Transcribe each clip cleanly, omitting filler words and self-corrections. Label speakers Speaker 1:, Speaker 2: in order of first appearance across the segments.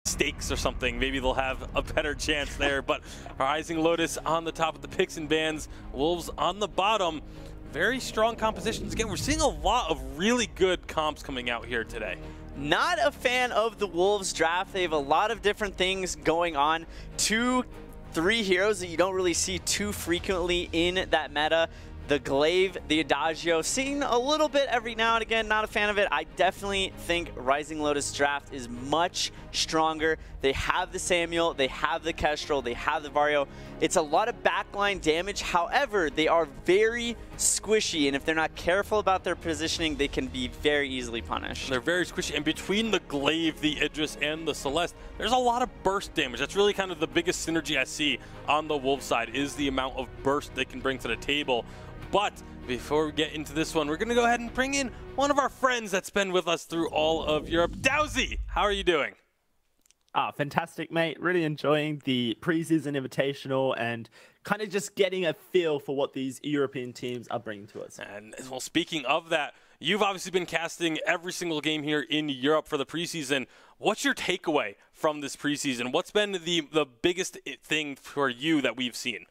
Speaker 1: steaks or something. Maybe they'll have a better chance there. But Rising Lotus on the top of the picks and bans, Wolves on the bottom. Very strong compositions. Again, we're seeing a lot of really good comps coming out here today.
Speaker 2: Not a fan of the Wolves draft. They have a lot of different things going on. 2-3 heroes that you don't really see too frequently in that meta. The Glaive, the Adagio, seen a little bit every now and again, not a fan of it. I definitely think Rising Lotus draft is much stronger. They have the Samuel, they have the Kestrel, they have the Vario. It's a lot of backline damage. However, they are very squishy, and if they're not careful about their positioning, they can be very easily punished.
Speaker 1: They're very squishy, and between the Glaive, the Idris, and the Celeste, there's a lot of burst damage. That's really kind of the biggest synergy I see on the Wolves side, is the amount of burst they can bring to the table. But before we get into this one, we're going to go ahead and bring in one of our friends that's been with us through all of Europe. Dowsy, how are you doing?
Speaker 3: Fantastic, mate. Really enjoying the preseason invitational and kind of just getting a feel for what these European teams are bringing to us.
Speaker 1: And well, speaking of that, you've obviously been casting every single game here in Europe for the preseason. What's your takeaway from this preseason? What's been the biggest thing for you that we've seen?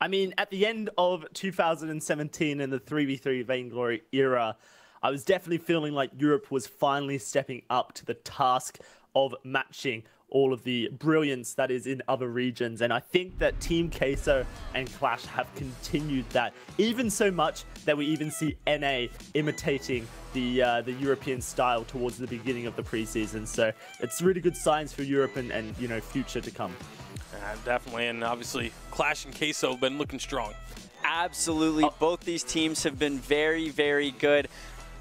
Speaker 3: I mean, at the end of 2017 in the 3v3 Vainglory era, I was definitely feeling like Europe was finally stepping up to the task of matching all of the brilliance that is in other regions. And I think that Team Queso and Clash have continued that, even so much that we even see NA imitating the European style towards the beginning of the preseason. So it's really good signs for Europe and you know, future to come.
Speaker 1: Definitely, and obviously Clash and Queso have been looking strong.
Speaker 2: Absolutely. Both these teams have been very, very good.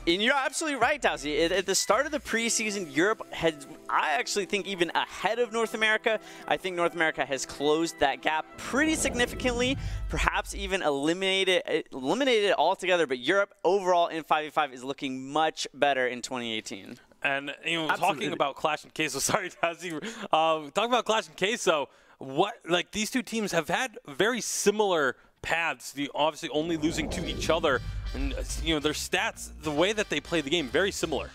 Speaker 2: And you're absolutely right, Dowsy. At the start of the preseason, Europe had, I actually think, even ahead of North America. I think North America has closed that gap pretty significantly, perhaps even eliminated it altogether. But Europe overall in 5v5 is looking much better in 2018.
Speaker 1: And you know, talking about Clash and Queso, sorry, Dowsy, talking about Clash and Queso, like these two teams have had very similar paths, obviously only losing to each other, and you know, their stats, the way that they play the game, very similar.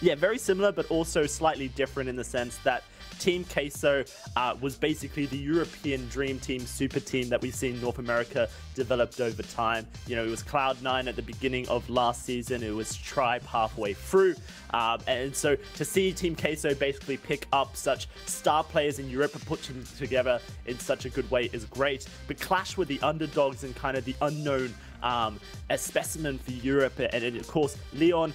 Speaker 3: Yeah, very similar, but also slightly different in the sense that Team Queso was basically the European dream team, super team that we've seen North America developed over time. You know, it was Cloud9 at the beginning of last season. It was Tribe halfway through. And so to see Team Queso basically pick up such star players in Europe and put them together in such a good way is great. But Clash were the underdogs and kind of the unknown a specimen for Europe, and of course Leon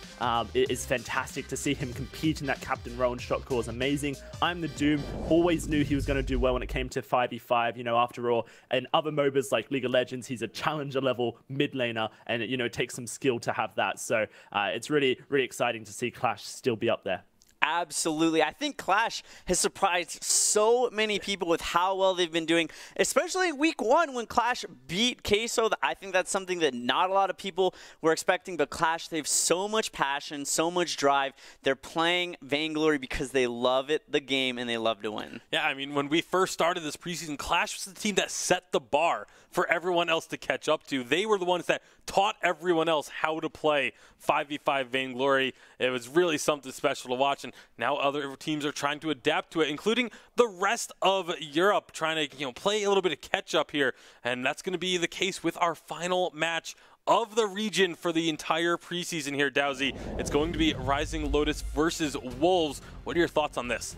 Speaker 3: is fantastic to see him compete in that Captain Rowan shot call is amazing. I'm the Doom, always knew he was going to do well when it came to 5v5, you know, after all, and other MOBAs like League of Legends, he's a challenger level mid laner, and you know, it takes some skill to have that, so it's really exciting to see Clash still be up there.
Speaker 2: Absolutely. I think Clash has surprised so many people with how well they've been doing, especially week one when Clash beat Queso. I think that's something that not a lot of people were expecting, but Clash, they have so much passion, so much drive. They're playing Vainglory because they love it, the game, and they love to win.
Speaker 1: Yeah, I mean, when we first started this preseason, Clash was the team that set the bar for everyone else to catch up to. They were the ones that taught everyone else how to play 5v5 Vainglory. It was really something special to watch, and now other teams are trying to adapt to it, including the rest of Europe, trying to, you know, play a little bit of catch up here, and that's going to be the case with our final match of the region for the entire preseason here, Dowsy. It's going to be Rising Lotus versus Wolves. What are your thoughts on this?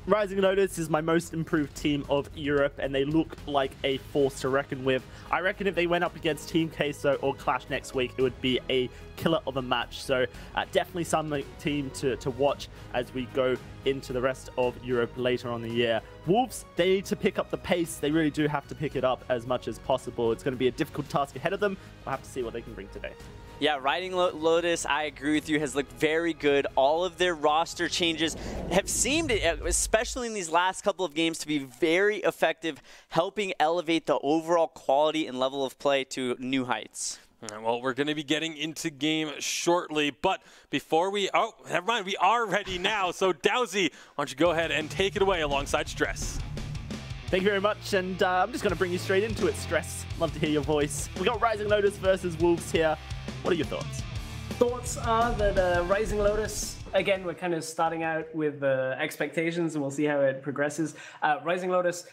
Speaker 3: Rising Lotus is my most improved team of Europe, and they look like a force to reckon with. I reckon if they went up against Team Queso or Clash next week, it would be a killer of a match. So definitely some team to watch as we go into the rest of Europe later on the year. Wolves, they need to pick up the pace. They really do have to pick it up as much as possible. It's going to be a difficult task ahead of them. We'll have to see what they can bring today.
Speaker 2: Yeah, Rising Lotus, I agree with you, has looked very good. All of their roster changes have seemed, especially in these last couple of games, to be very effective, helping elevate the overall quality and level of play to new heights.
Speaker 1: Well, we're going to be getting into game shortly, but before we, oh, never mind, we are ready now. So Dowsy, why don't you go ahead and take it away alongside Stress.
Speaker 3: Thank you very much, and I'm just going to bring you straight into it, Stress. Love to hear your voice. We got Rising Lotus versus Wolves here. What are your thoughts?
Speaker 4: Thoughts are that Rising Lotus again, we're kind of starting out with expectations, and we'll see how it progresses. Rising Lotus,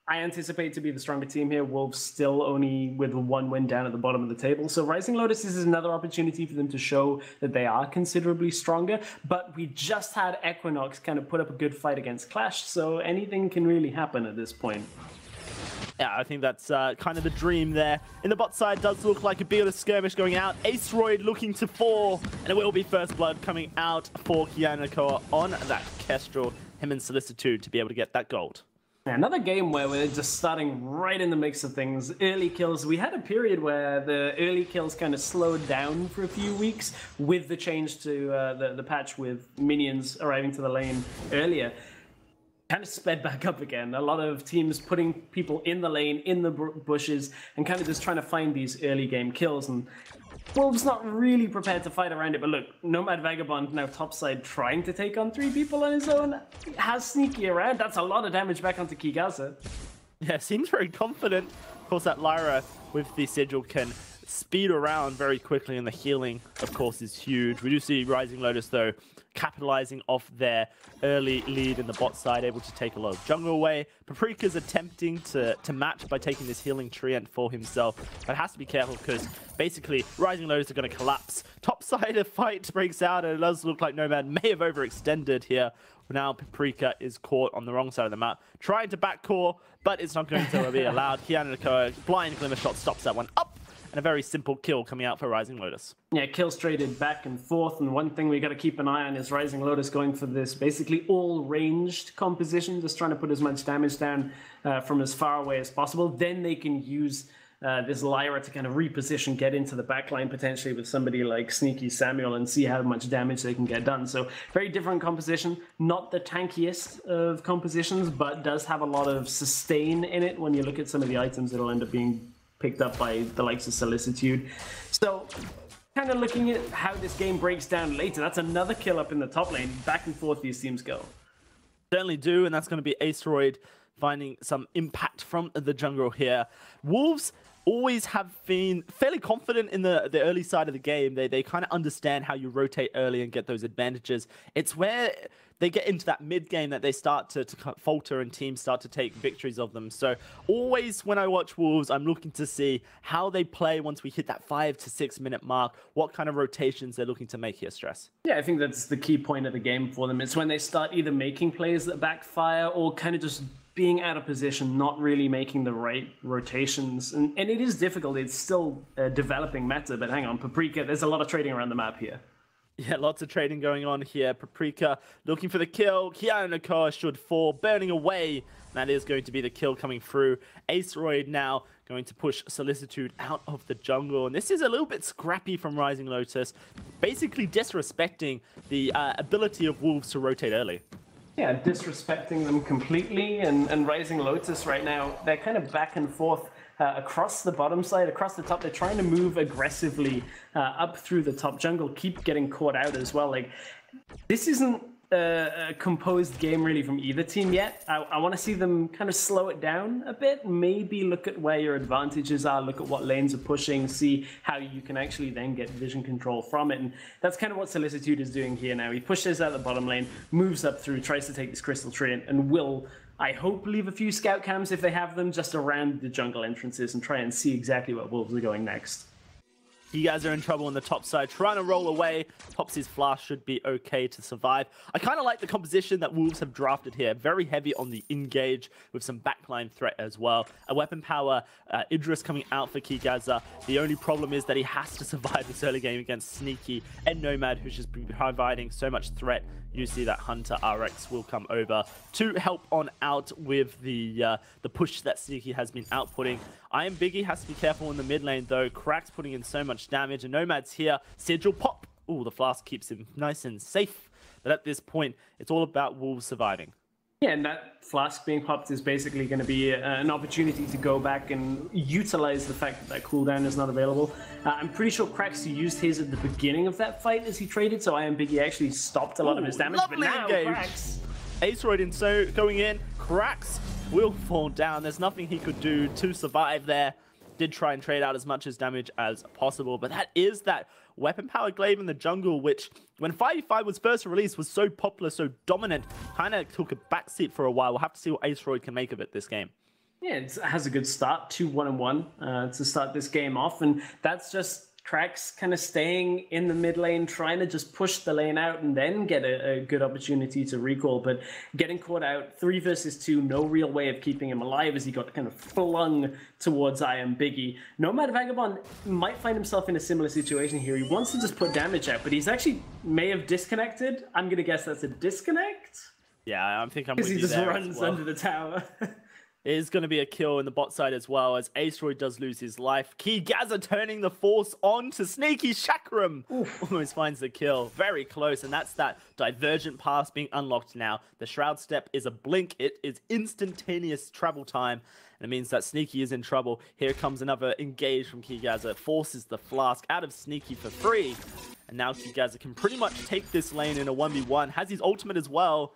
Speaker 4: I anticipate to be the stronger team here. Wolves still only with 1 win down at the bottom of the table. So Rising Lotus is another opportunity for them to show that they are considerably stronger. But we just had Equinox kind of put up a good fight against Clash, so anything can really happen at this point.
Speaker 3: Yeah, I think that's kind of the dream there. In the bot side, does look like a bit of skirmish going out. Aceroid looking to fall, and it will be first blood coming out for Kianakoa on that Kestrel. Him and Solicitude to be able to get that gold.
Speaker 4: Another game where we're just starting right in the mix of things. Early kills. We had a period where the early kills kind of slowed down for a few weeks with the change to the patch with minions arriving to the lane earlier. Kind of sped back up again. A lot of teams putting people in the lane, in the bushes, and kind of just trying to find these early game kills. And Wolves not really prepared to fight around it, but look, Nomad Vagabond now topside trying to take on 3 people on his own. Has Sneaky around. That's a lot of damage back onto Kigaza.
Speaker 3: Yeah, seems very confident. Of course, that Lyra with the sigil can speed around very quickly, and the healing, of course, is huge. We do see Rising Lotus, though, capitalizing off their early lead in the bot side, able to take a lot of jungle away. Paprika's attempting to match by taking this healing treant for himself, but has to be careful because basically Rising Lotus are going to collapse. Top side, a fight breaks out, and it does look like Nomad may have overextended here. Now Paprika is caught on the wrong side of the map, trying to backcore, but it's not going to be allowed. Kianakoa, blind glimmer shot, stops that one up. And a very simple kill coming out for Rising Lotus.
Speaker 4: Yeah, kills traded back and forth, and one thing we got to keep an eye on is Rising Lotus going for this basically all ranged composition, just trying to put as much damage down from as far away as possible. Then they can use this Lyra to kind of reposition, get into the backline potentially with somebody like Sneaky Samuel and see how much damage they can get done. So very different composition, not the tankiest of compositions, but does have a lot of sustain in it when you look at some of the items that'll end up being picked up by the likes of Solicitude. So kind of looking at how this game breaks down later, that's another kill up in the top lane. Back and forth these teams go.
Speaker 3: Certainly do, and that's going to be Aceroid finding some impact from the jungle here. Wolves always have been fairly confident in the early side of the game. They kind of understand how you rotate early and get those advantages. It's where they get into that mid game that they start to falter and teams start to take victories of them. So always when I watch Wolves, I'm looking to see how they play once we hit that 5 to 6 minute mark, what kind of rotations they're looking to make here, Stress.
Speaker 4: Yeah, I think that's the key point of the game for them. It's when they start either making plays that backfire or kind of just being out of position, not really making the right rotations. And it is difficult. It's still a developing meta, but hang on, Paprika, there's a lot of trading around the map here.
Speaker 3: Yeah, lots of trading going on here. Paprika looking for the kill. Kianakoa should fall, burning away. That is going to be the kill coming through. Aceroid now going to push Solicitude out of the jungle. And this is a little bit scrappy from Rising Lotus, basically disrespecting the ability of Wolves to rotate early.
Speaker 4: Yeah, disrespecting them completely. And Rising Lotus right now, they're kind of back and forth. Across the bottom side, across the top, they're trying to move aggressively up through the top jungle, keep getting caught out as well. Like, this isn't a composed game really from either team yet. I want to see them kind of slow it down a bit, maybe look at where your advantages are, look at what lanes are pushing, see how you can actually then get vision control from it. And that's kind of what Solicitude is doing here now. He pushes out the bottom lane, moves up through, tries to take this crystal tree, and will, I hope, leave a few scout cams if they have them just around the jungle entrances and try and see exactly where Wolves are going next.
Speaker 3: You guys are in trouble on the top side, trying to roll away. Popsy's flash should be okay to survive. I kind of like the composition that Wolves have drafted here. Very heavy on the engage with some backline threat as well. A weapon power, Idris coming out for Kigaza. The only problem is that he has to survive this early game against Sneaky and Nomad, who's just been providing so much threat. You see that Hunter RX will come over to help on out with the push that Sneaky has been outputting. Iron Biggie has to be careful in the mid lane though. Crack's putting in so much damage, and Nomad's here. Sigil pop. Ooh, the flask keeps him nice and safe. But at this point, it's all about Wolves surviving.
Speaker 4: Yeah, and that flask being popped is basically going to be an opportunity to go back and utilize the fact that that cooldown is not available. I'm pretty sure Krax used his at the beginning of that fight as he traded, so Iron Biggie actually stopped a lot of his damage. But now Krax...
Speaker 3: Aceroid in so going in. Krax will fall down. There's nothing he could do to survive there. did try and trade out as much as damage as possible, but that is that weapon power glaive in the jungle, which when 5v5 was first released was so popular, so dominant, kind of took a backseat for a while. We'll have to see what Aceroid can make of it this game.
Speaker 4: Yeah, it has a good start, 2-1-1 to start this game off, and that's just Cracks kind of staying in the mid lane, trying to just push the lane out and then get a good opportunity to recall. But getting caught out 3 versus 2, no real way of keeping him alive as he got kind of flung towards I Am Biggie. Nomad Vagabond might find himself in a similar situation here. He wants to just put damage out, but he's actually may have disconnected. I'm going to guess that's a disconnect.
Speaker 3: Yeah, I think I'm with you
Speaker 4: because he just
Speaker 3: there
Speaker 4: runs
Speaker 3: as well.
Speaker 4: under the tower.
Speaker 3: It is going to be a kill in the bot side as well, as Aceroid does lose his life. Kigaza turning the force on to Sneaky Chakram. Almost finds the kill. Very close, and that's that divergent pass being unlocked now. The Shroud Step is a blink. It is instantaneous travel time, and it means that Sneaky is in trouble. Here comes another engage from Kigaza. Forces the flask out of Sneaky for free. And now Kigaza can pretty much take this lane in a 1v1. Has his ultimate as well.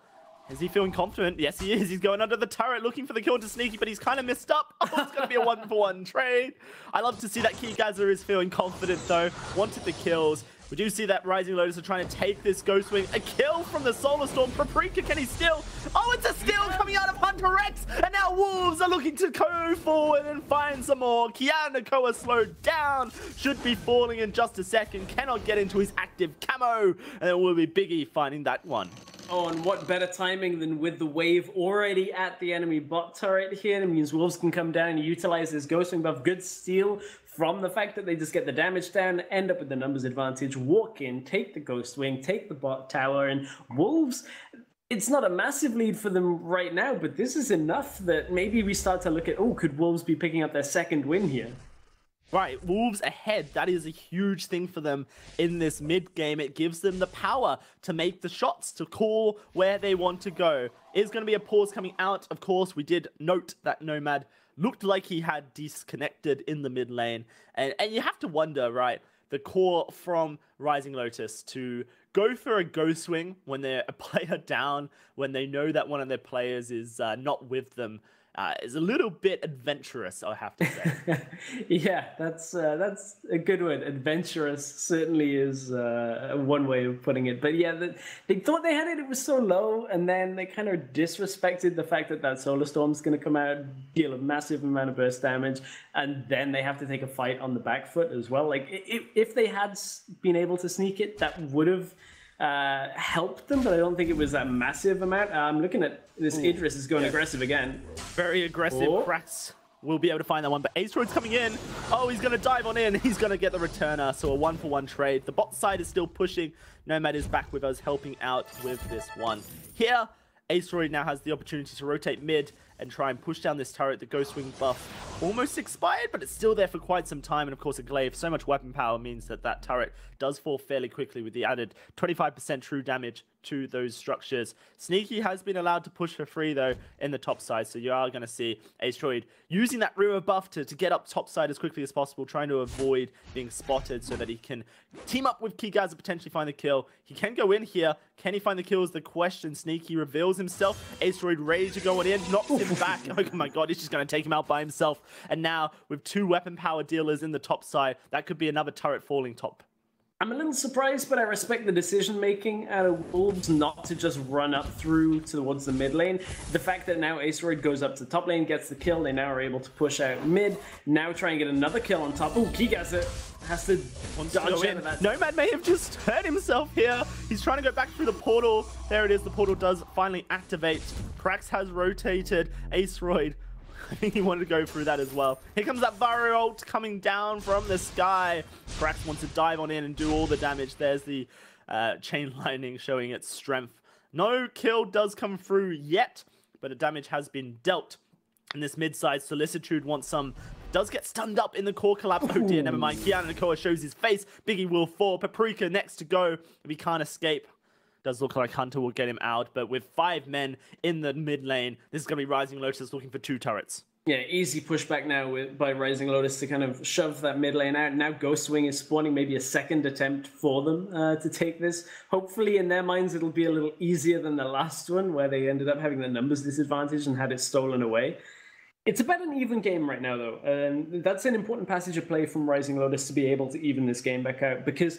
Speaker 3: Is he feeling confident? Yes, he is. He's going under the turret looking for the kill to Sneaky, but he's kind of missed up. Oh, it's going to be a 1-for-1 trade. I love to see that Kigaza is feeling confident, though. Wanted the kills. We do see that Rising Lotus are trying to take this Ghost Wing. A kill from the Solar Storm. Paprika, can he steal? Oh, it's a steal coming out of Hunter X. And now Wolves are looking to go forward and find some more. Kiana Koa slowed down. Should be falling in just a second. Cannot get into his active camo. And it will be Biggie finding that one.
Speaker 4: Oh, and what better timing than with the wave already at the enemy bot turret here? That means Wolves can come down and utilize this Ghost Wing buff. Good steal from the fact that they just get the damage down, end up with the numbers advantage, walk in, take the Ghost Wing, take the bot tower, and Wolves, it's not a massive lead for them right now, but this is enough that maybe we start to look at, oh, could Wolves be picking up their second win here?
Speaker 3: Right, Wolves ahead. That is a huge thing for them in this mid game. It gives them the power to make the shots, to call where they want to go. Is going to be a pause coming out. Of course, we did note that Nomad looked like he had disconnected in the mid lane. And you have to wonder, right, the core from Rising Lotus to go for a Ghost Wing when they're a player down, when they know that one of their players is not with them. Is a little bit adventurous, I have to say.
Speaker 4: Yeah, that's a good word. Adventurous certainly is one way of putting it. But yeah, they thought they had it. It was so low, and then they kind of disrespected the fact that Solar Storm's going to come out, deal a massive amount of burst damage, and then they have to take a fight on the back foot as well. Like if they had been able to sneak it, that would have helped them, but I don't think it was that massive amount. I'm looking at this. Idris is going aggressive again.
Speaker 3: Very aggressive. Cracks will be able to find that one, but Aceroid's coming in. Oh, he's going to dive on in. He's going to get the returner, so a 1-for-1 trade. The bot side is still pushing. Nomad is back with us, helping out with this one. Here, Aceroid now has the opportunity to rotate mid and try and push down this turret. The Ghost Wing buff almost expired, but it's still there for quite some time. And of course, a glaive, so much weapon power means that that turret does fall fairly quickly with the added 25% true damage to those structures. Sneaky has been allowed to push for free, though, in the top side. So you are going to see Aceroid using that River buff to get up top side as quickly as possible, trying to avoid being spotted so that he can team up with Kigaza and potentially find the kill. He can go in here. Can he find the kill is the question. Sneaky reveals himself. Aceroid rage going in, knocks him back. Oh my god, he's just going to take him out by himself. And now, with 2 weapon power dealers in the top side, that could be another turret falling top.
Speaker 4: I'm a little surprised, but I respect the decision-making out of Wolves not to just run up through towards the mid lane. The fact that now Aceroid goes up to top lane, gets the kill, they now are able to push out mid, now try and get another kill on top. Oh, Kigaza has to dodge in.
Speaker 3: Nomad may have just hurt himself here. He's trying to go back through the portal. There it is, the portal does finally activate. Krax has rotated Aceroid. I think he wanted to go through that as well. Here comes that Vario ult coming down from the sky. Krax wants to dive on in and do all the damage. There's the chain lightning showing its strength. No kill does come through yet, but the damage has been dealt. And this mid-side Solicitude wants some. Does get stunned up in the core collapse. Oh dear, never mind. Kiana Nakoa shows his face. Biggie will fall. Paprika next to go if he can't escape. Does look like Hunter will get him out, but with 5 men in the mid lane, this is going to be Rising Lotus looking for 2 turrets.
Speaker 4: Yeah, easy pushback now by Rising Lotus to kind of shove that mid lane out. Now Ghost Wing is spawning maybe a second attempt for them to take this. Hopefully, in their minds, it'll be a little easier than the last one, where they ended up having the numbers disadvantage and had it stolen away. It's about an even game right now, though. And that's an important passage of play from Rising Lotus to be able to even this game back out, because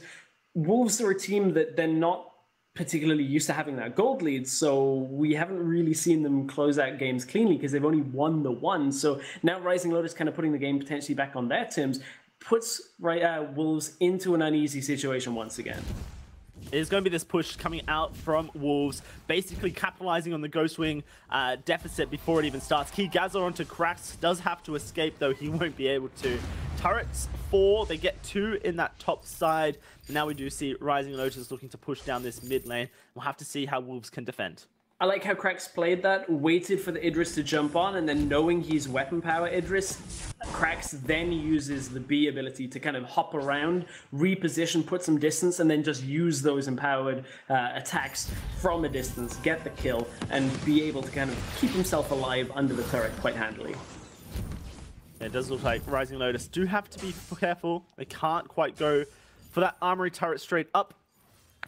Speaker 4: Wolves are a team that they're not particularly used to having that gold lead, so we haven't really seen them close out games cleanly because they've only won the one. So now Rising Lotus kind of putting the game potentially back on their terms puts Wolves into an uneasy situation once again.
Speaker 3: There's going to be this push coming out from Wolves, basically capitalizing on the Ghostwing deficit before it even starts. Kigaza onto Krax, does have to escape, though he won't be able to. Turrets 4, they get 2 in that top side. Now we do see Rising Lotus looking to push down this mid lane. We'll have to see how Wolves can defend.
Speaker 4: I like how Krax played that, waited for the Idris to jump on, and then knowing he's weapon power Idris, Krax then uses the B ability to kind of hop around, reposition, put some distance, and then just use those empowered attacks from a distance, get the kill, and be able to kind of keep himself alive under the turret quite handily.
Speaker 3: It does look like Rising Lotus do have to be careful. They can't quite go for that armory turret straight up.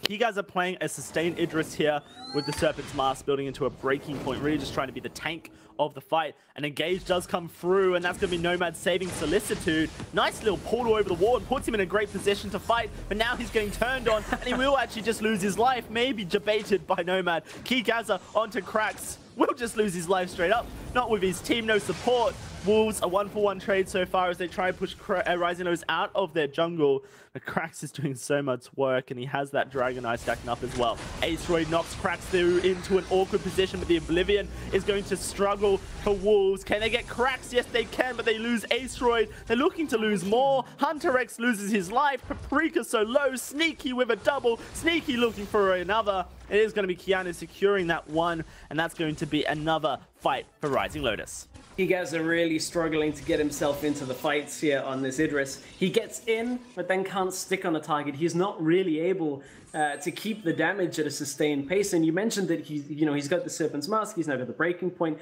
Speaker 3: You guys are playing a sustained Idris here with the Serpent's Mask building into a breaking point, really just trying to be the tank of the fight. An engage does come through, and that's going to be Nomad saving Solicitude. Nice little portal over the wall and puts him in a great position to fight, but now he's getting turned on, and he will actually just lose his life, maybe debated by Nomad. Kigaza onto Krax, will just lose his life straight up, not with his team, no support. Wolves a 1-for-1 trade so far as they try and push Rising Lotus out of their jungle. But Krax is doing so much work, and he has that Dragon Eye stacking up as well. Ace-Roy knocks Krax through into an awkward position, but the Oblivion is going to struggle for Wolves. Can they get Krax? Yes, they can, but they lose Ace-Roy. They're looking to lose more. Hunter X loses his life. Paprika so low. Sneaky with a double. Sneaky looking for another. It is going to be Keanu securing that one, and that's going to be another fight for Rising Lotus.
Speaker 4: You guys are really struggling to get himself into the fights here on this Idris. He gets in, but then can't stick on the target. He's not really able to keep the damage at a sustained pace. And you mentioned that he's got the Serpent's Mask. He's now got the breaking point.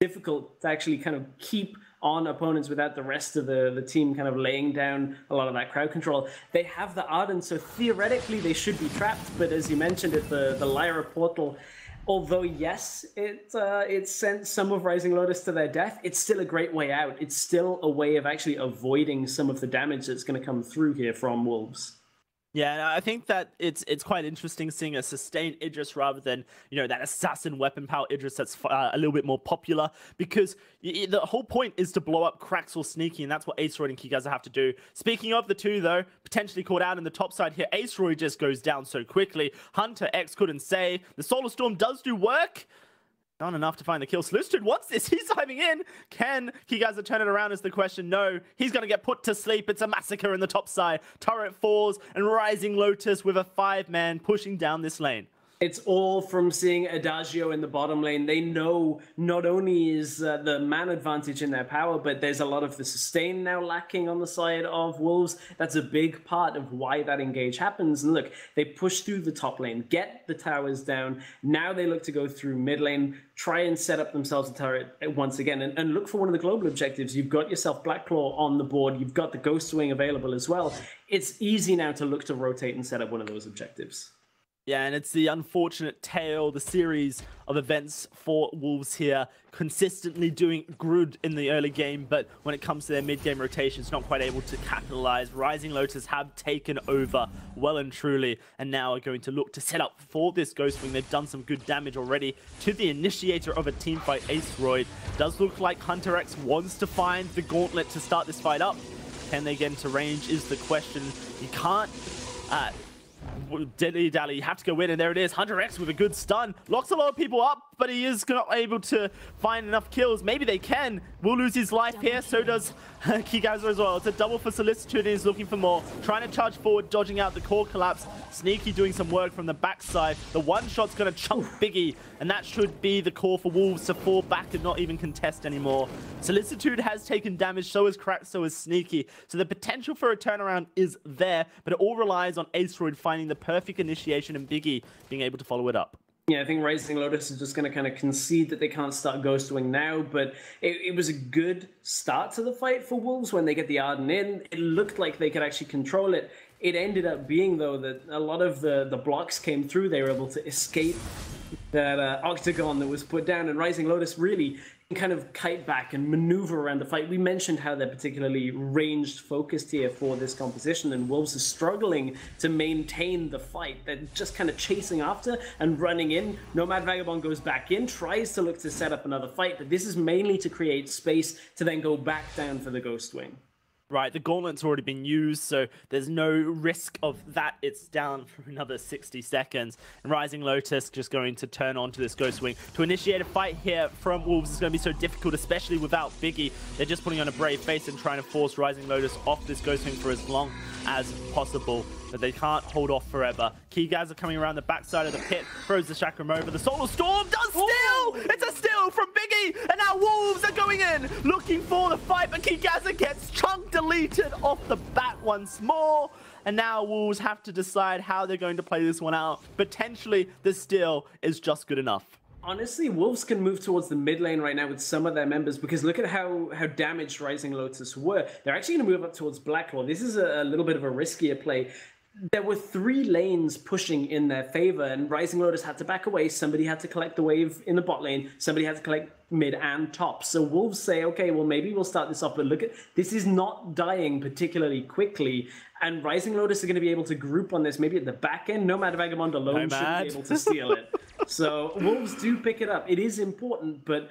Speaker 4: Difficult to actually kind of keep on opponents without the rest of the team kind of laying down a lot of that crowd control. They have the Arden, so theoretically they should be trapped. But as you mentioned, at the Lyra portal, although, yes, it sent some of Rising Lotus to their death, it's still a great way out. It's still a way of actually avoiding some of the damage that's going to come through here from Wolves.
Speaker 3: Yeah, I think that it's quite interesting seeing a sustained Idris rather than, that assassin weapon power Idris that's a little bit more popular, because the whole point is to blow up Krax or Sneaky, and that's what Ace-Roy and Kigaza have to do. Speaking of the two, though, potentially caught out in the top side here, Ace-Roy just goes down so quickly. Hunter X couldn't save. The Solar Storm does do work. Not enough to find the kill. Solicitude wants this. He's diving in. Can Kigaza turn it around is the question. No. He's going to get put to sleep. It's a massacre in the top side. Turret falls, and Rising Lotus with a 5-man pushing down this lane.
Speaker 4: It's all from seeing Adagio in the bottom lane. They know not only is the man advantage in their power, but there's a lot of the sustain now lacking on the side of Wolves. That's a big part of why that engage happens. And look, they push through the top lane, get the towers down. Now they look to go through mid lane, try and set up themselves a turret once again, and look for one of the global objectives. You've got yourself Blackclaw on the board. You've got the Ghostwing available as well. It's easy now to look to rotate and set up one of those objectives.
Speaker 3: Yeah, and it's the unfortunate tale, the series of events for Wolves here, consistently doing good in the early game, but when it comes to their mid-game rotations, not quite able to capitalize. Rising Lotus have taken over well and truly, and now are going to look to set up for this Ghostwing. They've done some good damage already to the initiator of a teamfight, Ace-Roy. Does look like Hunter X wants to find the gauntlet to start this fight up. Can they get into range is the question. You can't dilly-dally, you have to go in, and there it is. Hunter X with a good stun. Locks a lot of people up, but he is not able to find enough kills. Maybe they can. Will lose his life here, so does Kigaza as well. It's a double for Solicitude, and he's looking for more. Trying to charge forward, dodging out the core collapse. Sneaky doing some work from the backside. The one shot's going to chunk Biggie, and that should be the call for Wolves to fall back and not even contest anymore. Solicitude has taken damage, so is Krax, so is Sneaky. So the potential for a turnaround is there, but it all relies on Ace-Roy finding the perfect initiation and Biggie being able to follow it up.
Speaker 4: Yeah, I think Rising Lotus is just going to kind of concede that they can't start Ghostwing now, but it was a good start to the fight for Wolves when they get the Arden in. It looked like they could actually control it. It ended up being, though, that a lot of the blocks came through. They were able to escape that octagon that was put down, and Rising Lotus really kind of kite back and maneuver around the fight. We mentioned how they're particularly ranged focused here for this composition, and Wolves are struggling to maintain the fight. They're just kind of chasing after and running in. Nomad Vagabond goes back in, tries to look to set up another fight, but this is mainly to create space to then go back down for the Ghost Wing.
Speaker 3: Right, the gauntlet's already been used, so there's no risk of that. It's down for another 60 seconds. And Rising Lotus just going to turn on to this Ghost Wing. To initiate a fight here from Wolves is going to be so difficult, especially without Biggie. They're just putting on a brave face and trying to force Rising Lotus off this Ghost Wing for as long as possible. But they can't hold off forever. Keyguys are coming around the backside of the pit, throws the Chakram over. The Solar Storm does steal! It's a steal from Biggie! And now Wolves are going in, looking for the fight, but Keygaza gets chunk deleted off the bat once more. And now Wolves have to decide how they're going to play this one out. Potentially, the steal is just good enough.
Speaker 4: Honestly, Wolves can move towards the mid lane right now with some of their members, because look at how damaged Rising Lotus were. They're actually going to move up towards Blacklaw. This is a little bit of a riskier play. There were 3 lanes pushing in their favor, and Rising Lotus had to back away. Somebody had to collect the wave in the bot lane. Somebody had to collect mid and top. So Wolves say, okay, well, maybe we'll start this off, but look at this is not dying particularly quickly. And Rising Lotus are going to be able to group on this, maybe at the back end. Nomad Vagabond alone should be able to steal it. So Wolves do pick it up. It is important, but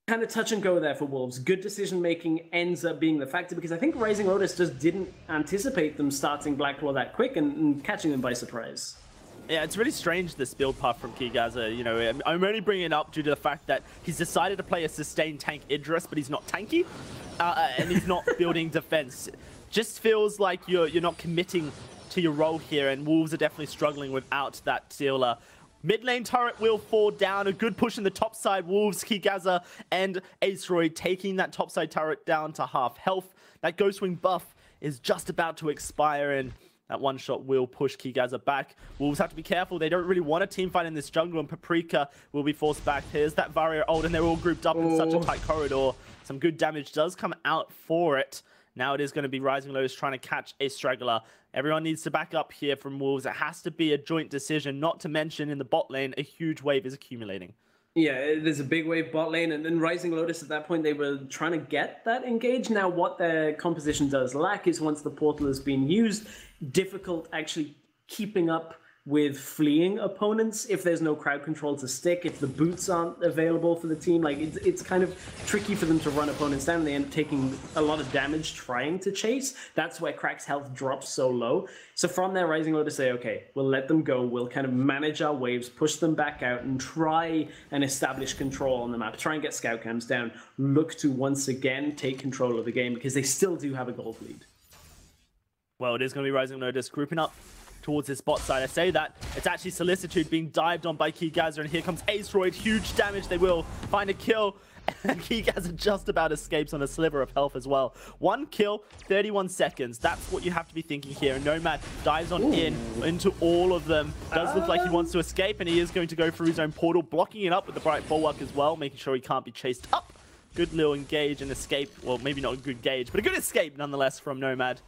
Speaker 4: kind of touch and go there for Wolves. Good decision making ends up being the factor, because I think Rising Lotus just didn't anticipate them starting Blacklaw that quick and catching them by surprise.
Speaker 3: Yeah, it's really strange, this build path from Keygaza. You know, I'm only bringing it up due to the fact that he's decided to play a sustained tank Idris, but he's not tanky, and he's not building defense. Just feels like you're not committing to your role here, and Wolves are definitely struggling without that sealer. Mid lane turret will fall down. A good push in the top side. Wolves, Keygaza, and Aceroid taking that top side turret down to half health. That Ghost Wing buff is just about to expire, and that one shot will push Keygaza back. Wolves have to be careful. They don't really want a team fight in this jungle, and Paprika will be forced back. Here's that Vario ult, and they're all grouped up in such a tight corridor. Some good damage does come out for it. Now it is going to be Rising Lotus trying to catch a straggler. Everyone needs to back up here from Wolves. It has to be a joint decision, not to mention in the bot lane, a huge wave is accumulating.
Speaker 4: Yeah, there's a big wave bot lane, and then Rising Lotus at that point, they were trying to get that engage. Now, what their composition does lack is, once the portal has been used, difficult actually keeping up with fleeing opponents if there's no crowd control to stick, if the boots aren't available for the team. Like, it's kind of tricky for them to run opponents down, and they end up taking a lot of damage trying to chase. That's where Crack's health drops so low. So from there, Rising Lotus say, okay, we'll let them go, we'll kind of manage our waves, push them back out, and try and establish control on the map, try and get scout cams down, look to once again take control of the game, because they still do have a gold lead.
Speaker 3: Well, it is going to be Rising Lotus grouping up towards this bot side. I say that, it's actually Solicitude being dived on by Keygaza, and here comes Aceroid. Huge damage. They will find a kill, and Keygaza just about escapes on a sliver of health as well. 1 kill, 31 seconds. That's what you have to be thinking here. And Nomad dives on into all of them. Does look like he wants to escape, and he is going to go through his own portal, blocking it up with the Bright Bulwark as well, making sure he can't be chased up. Good little engage and escape. Well, maybe not a good gauge, but a good escape nonetheless from Nomad.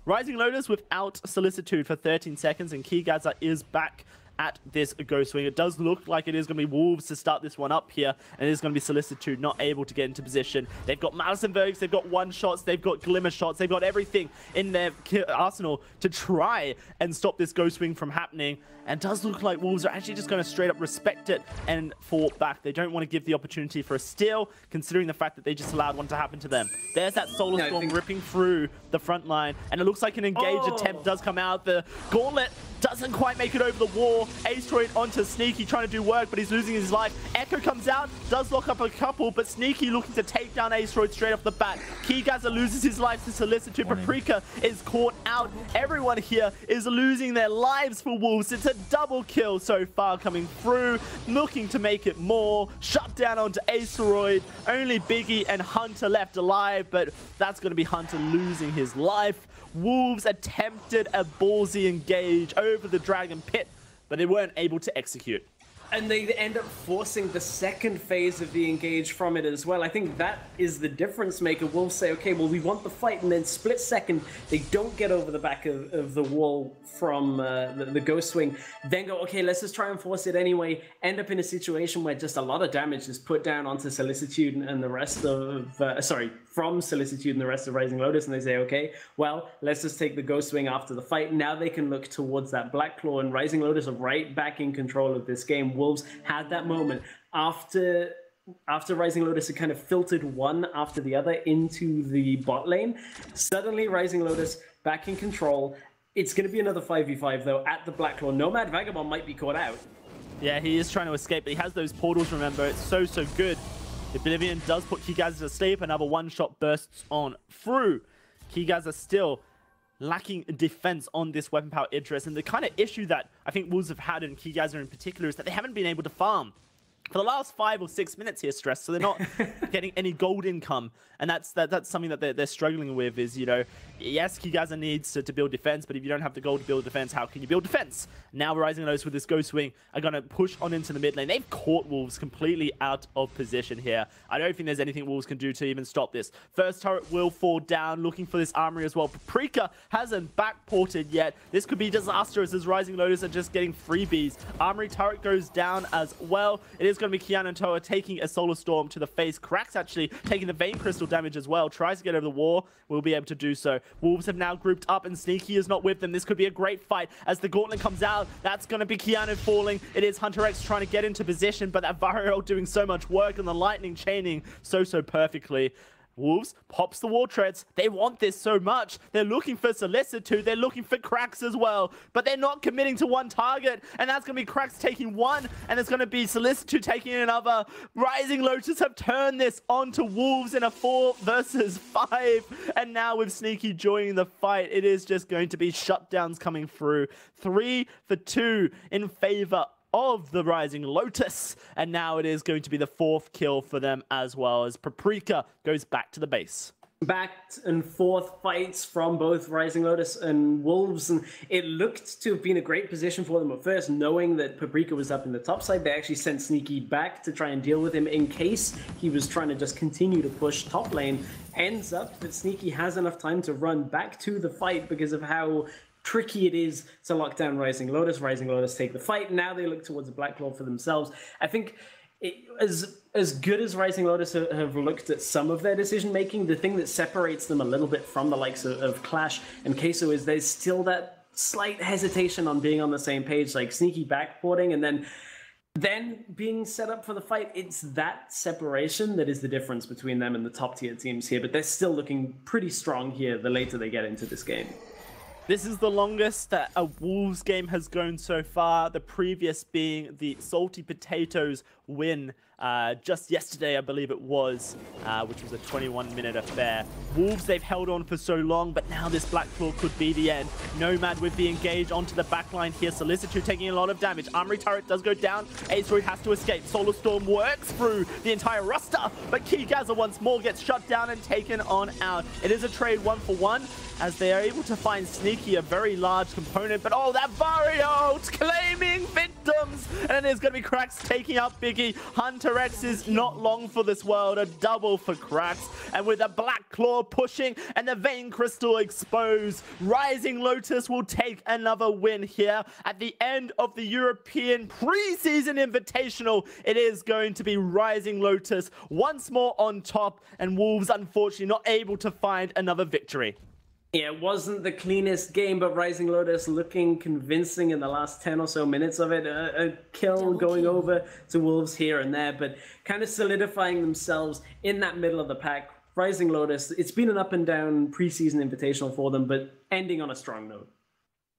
Speaker 3: Rising Lotus without Solicitude for 13 seconds, and Keygaza is back at this Ghost Wing. It does look like it is going to be Wolves to start this one up here, and it is going to be Solicitude not able to get into position. They've got Malisenbergs, they've got one-shots, they've got glimmer shots, they've got everything in their arsenal to try and stop this Ghost Wing from happening. And it does look like Wolves are actually just going to straight up respect it and fall back. They don't want to give the opportunity for a steal, considering the fact that they just allowed one to happen to them. There's that Solar Storm ripping through the front line, and it looks like an engage attempt does come out. The Gauntlet doesn't quite make it over the wall. Aceroid onto Sneaky trying to do work, but he's losing his life. Echo comes out, does lock up a couple, but Sneaky looking to take down Aceroid straight off the bat. Keygaza loses his life to Solicitude. Paprika is caught out. Everyone here is losing their lives for Wolves. It's a double kill so far coming through, looking to make it more. Shut down onto Aceroid. Only Biggie and Hunter left alive, but that's going to be Hunter losing his life. Wolves attempted a ballsy engage over the Dragon Pit, but they weren't able to execute.
Speaker 4: And they end up forcing the second phase of the engage from it as well. I think that is the difference maker. Wolves say, okay, well, we want the fight, and then split second, they don't get over the back of the wall from the Ghost Swing. Then go, okay, let's just try and force it anyway. End up in a situation where just a lot of damage is put down onto Solicitude and the rest of, from Solicitude and the rest of Rising Lotus, and they say, okay, well, let's just take the Ghost Swing after the fight. Now they can look towards that Black Claw, and Rising Lotus are right back in control of this game. Wolves had that moment after Rising Lotus had kind of filtered one after the other into the bot lane. Suddenly, Rising Lotus back in control. It's going to be another 5v5, though, at the Black Claw. Nomad Vagabond might be caught out.
Speaker 3: Yeah, he is trying to escape, but he has those portals, remember. It's so good. Oblivion does put Keygaza to sleep. Another one-shot bursts on through. Keygaza still lacking defense on this weapon power Idris, and the kind of issue that I think Wolves have had in Keygaza in particular is that they haven't been able to farm for the last 5 or 6 minutes here, Stress, so they're not getting any gold income, and that's something that they're struggling with. Is, you know, yes, Keygaza needs to build defense, but if you don't have the gold to build defense, how can you build defense? Now Rising Lotus with this Ghost Swing are going to push on into the mid lane. They've caught Wolves completely out of position here. I don't think there's anything Wolves can do to even stop this. First turret will fall down, looking for this armory as well. Paprika hasn't backported yet. This could be disastrous as Rising Lotus are just getting freebies. Armory turret goes down as well. It is going to be Kiana and Toa taking a Solar Storm to the face. Cracks actually taking the Vein Crystal damage as well. Tries to get over the wall. Will be able to do so. Wolves have now grouped up and Sneaky is not with them. This could be a great fight as the Gauntlet comes out. That's going to be Keanu falling. It is Hunter X trying to get into position, but that Variol doing so much work and the lightning chaining so perfectly. Wolves pops the wall treads. They want this so much. They're looking for Solicitude. They're looking for Cracks as well. But they're not committing to one target. And that's going to be Cracks taking one. And it's going to be Solicitude taking another. Rising Lotus have turned this onto Wolves in a 4 versus 5. And now with Sneaky joining the fight, it is just going to be shutdowns coming through. 3 for 2 in favor of the Rising Lotus, and now it is going to be the 4th kill for them as well as Paprika goes back to the base.
Speaker 4: Back and forth fights from both Rising Lotus and Wolves, and it looked to have been a great position for them at first, knowing that Paprika was up in the top side. They actually sent Sneaky back to try and deal with him in case he was trying to just continue to push top lane. Ends up that Sneaky has enough time to run back to the fight because of how tricky it is to lock down Rising Lotus. Rising Lotus take the fight. Now they look towards the Black Claw for themselves. I think as good as Rising Lotus have looked at some of their decision making, the thing that separates them a little bit from the likes of Clash and Queso is there's still that slight hesitation on being on the same page, like Sneaky backporting and then being set up for the fight. It's that separation that is the difference between them and the top tier teams here, but they're still looking pretty strong here the later they get into this game.
Speaker 3: This is the longest that a Wolves game has gone so far, the previous being the Salty Potatoes win just yesterday, I believe it was, which was a 21-minute affair. Wolves, they've held on for so long, but now this Black Claw could be the end. Nomad with the engage onto the backline here. Solicitude taking a lot of damage. Armory turret does go down. Aetheroid has to escape. Solar Storm works through the entire roster, but Keygaza once more gets shut down and taken on out. It is a trade 1-for-1 as they are able to find Sneaky, a very large component, but oh, that Vario claiming victims, and there's going to be Cracks taking out Biggie. Hunter X is not long for this world, a double for Cracks, and with a Black Claw pushing and the Vein Crystal exposed, Rising Lotus will take another win here at the end of the European Preseason Invitational. It is going to be Rising Lotus once more on top, and Wolves unfortunately not able to find another victory.
Speaker 4: Yeah, it wasn't the cleanest game, but Rising Lotus looking convincing in the last 10 or so minutes of it. A kill going over to Wolves here and there, but kind of solidifying themselves in that middle of the pack. Rising Lotus, it's been an up and down preseason invitational for them, but ending on a strong note.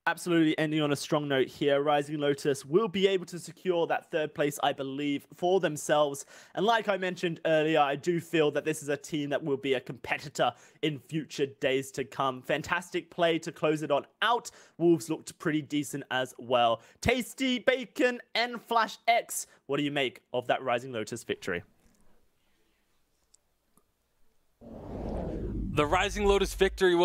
Speaker 3: Absolutely ending on a strong note here. Rising Lotus will be able to secure that 3rd place, I believe, for themselves. And like I mentioned earlier, I do feel that this is a team that will be a competitor in future days to come. Fantastic play to close it on out. Wolves looked pretty decent as well. Tasty Bacon and Flash X. What do you make of that Rising Lotus victory?
Speaker 1: The Rising Lotus victory was